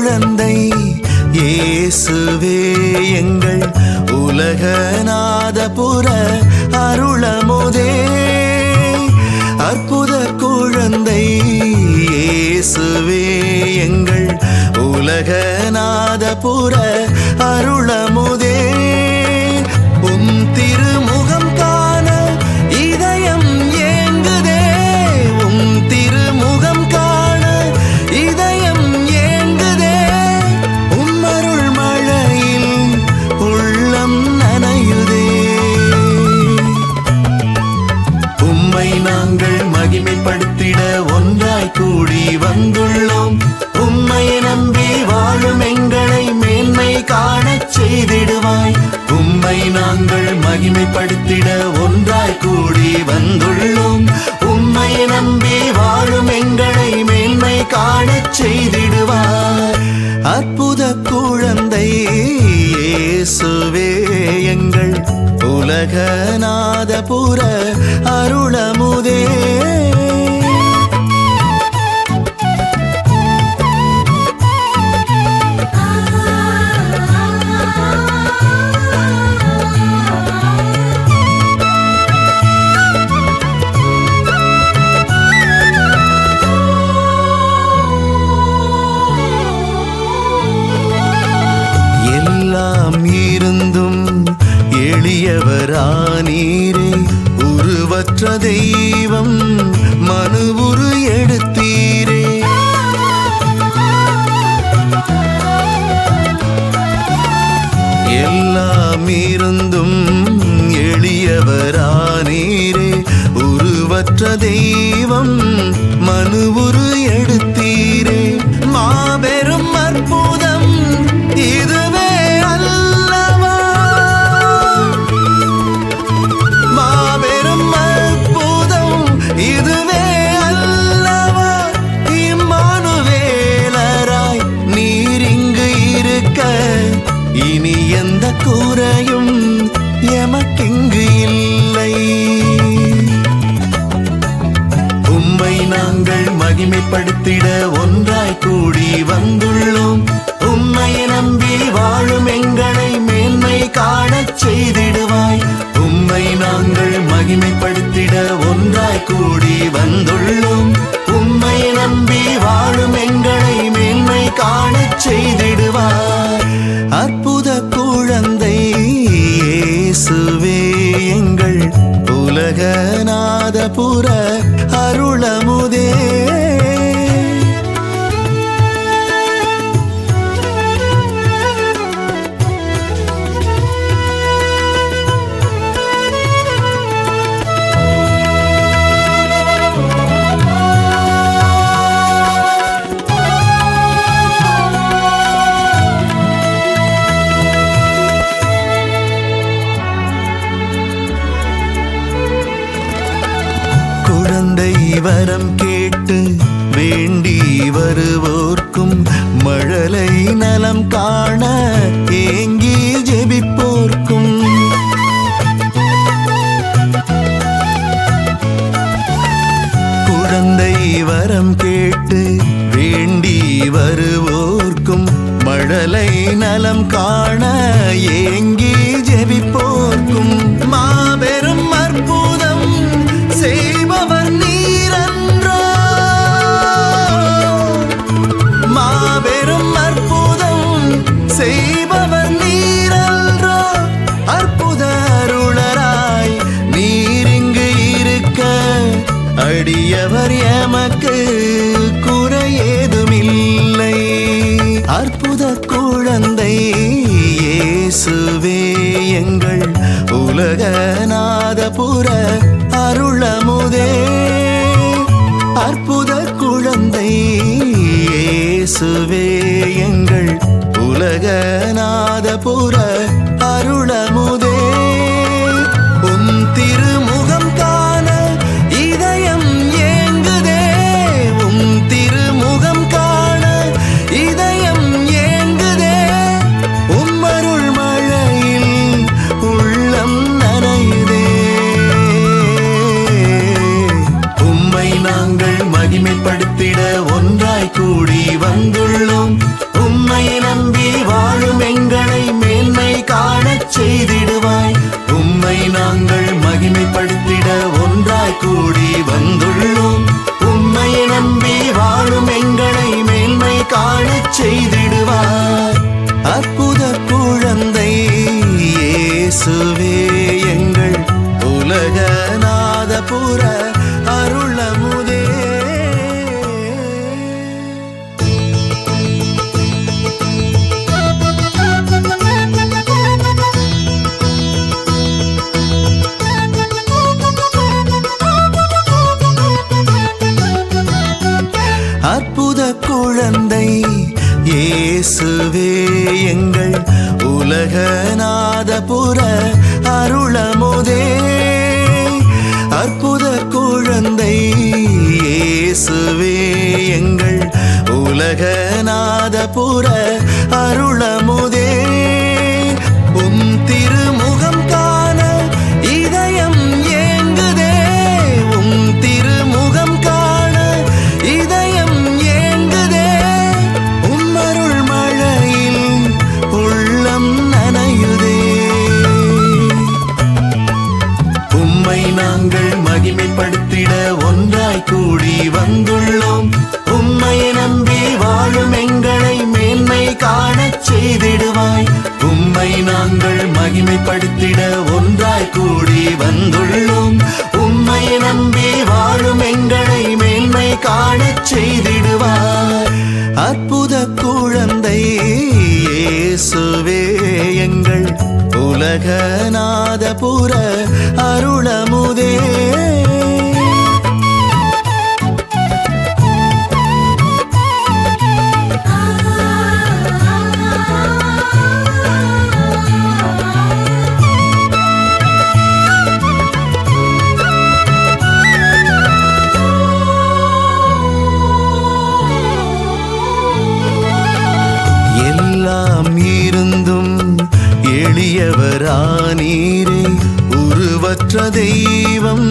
குழந்தை இயேசுவே எங்கள் உலகநாதபுர அருளமுதே. அற்புத குழந்தை இயேசுவே எங்கள் உலகநாதபுர அருளமுதே. உம் திருமுகம் காண இதயம் ஏங்குதே. உம் திருமுகம் காண இதயம் ஏங்குதே. உம்மருள் மழையில் உள்ளம் நனையுதே. உம்மை நாங்கள் மகிமைப்படுத்திட ஒன்றாய் கூடி வந்துள்ளோம். உம்மை நம்பி வாழும் எங்களை மேன்மை காணச் செய்திடுவாய். உம்மை நாங்கள் மகிமைப்படுத்திட ஒன்றாய் கூடி வந்துள்ளோம். உம்மை நம்பி வாழும் எங்களை மேன்மை காணச் செய்திடுவாய். அற்புத குழந்தை இயேசுவே எங்கள் உலகநாதபுர அருளமுதே. இருந்தும் எளியவரானீரே, உருவற்ற தெய்வம் மனுவுரு எடுத்தீரே. எல்லாம் இருந்தும் எளியவரானீரே, உருவற்ற தெய்வம் மனுவுரு எடுத்தீரே. மாபெரும் அற்புதம் இதுவே அல்லவா. மாபெரும் அற்புதம் இதுவே அல்லவா. இம்மானுவேலராய் நீர் இங்கு இருக்க இனி எந்த குறையும் எமக்கிங்கு இல்லை. உம்மை நாங்கள் மகிமைப்படுத்திட ஒன்றாய் கூடி வந்துள்ளோம். உம்மை நம்பி வாழும் எங்களை மேன்மை காணச் செய்திடுவாய். உம்மை நாங்கள் மகிமைப்படுத்திட ஒன்றாய் கூடி வந்துள்ளோம். உம்மை நம்பி வாழும் எங்களை மேன்மை காணச் செய்திடுவாய். அற்புத குழந்தை இயேசுவே எங்கள் உலகநாதபுர அருளமுதே. குழந்தை வரம் கேட்டு வேண்டி வருவோர்க்கும் மழலை நலம் காண ஏங்கி ஜெபிப்போர்க்கும் குழந்தை வரம் கேட்டு வேண்டி வருவோர்க்கும் மழலை நலம் காண ஏங்கி ஜெபிப்போர்க்கும் மாபெரும் அற்புதம் செய்பவர் நீரன்றோ. மாபெரும் அற்புதம் செய்பவர் நீரன்றோ. அற்புத அருளராய் நீரிங்கு இருக்க அடியவர் எமக்கு குறையேதுமில்லை. அற்புத குழந்தை இயேசுவே எங்கள் உலகநாதபுர அருளமுதே. அற்புத குழந்தை இயேசுவே எங்கள் உலகநாதபுர அருளமுதே. உம் திருமுகம் காண இதயம் ஏங்குதே. உம் திருமுகம் காண இதயம் ஏங்குதே. உம்மருள் மழையில் உள்ளம் நனையுதே. மகிமைப்படுத்திட ஒன்றாய் கூடி வந்துள்ளோம். உம்மையை நம்பி வாழும் எங்களை மேன்மை காணச் செய்திடுவாய். உம்மை நாங்கள் மகிமைப்படுத்திட ஒன்றாய் கூடி வந்துள்ளோம். உம்மையை நம்பி வாழும் எங்களை மேன்மை காணச் செய்திடுவாய். அற்புத குழந்தை இயேசுவே எங்கள் உலகநாதபுர அருளமுதே. அற்புத குழந்தை இயேசுவே எங்கள் உலகநாதபுர அருளமுதே. அற்புத குழந்தை இயேசுவே எங்கள் உலகநாதபுர அருளமுதே. உம் திருமுகம் காண இதயம் ஏங்குதே. உம் திருமுகம் காண இதயம் ஏங்குதே. உம்மருள் மழையில் உள்ளம் நனையுதே. உம்மை நாங்கள் மகிமைப்படுத்திட ஒன்றாய் கூடி வந்துள்ளோம். உம்மையை நம்பி வாழும் எங்களை மேன்மை காணச் செய்திடுவாய். உம்மை நாங்கள் மகிமைப்படுத்திட ஒன்றாய் கூடி வந்துள்ளோம். உம்மையை நம்பி வாழும் எங்களை மேன்மை காணச் செய்திடுவாய். அற்புத குழந்தை இயேசுவே எங்கள் உலகநாதபுர அருளமுதே. எல்லாம் இருந்தும் எளியவரானீரே, உருவற்ற தெய்வம்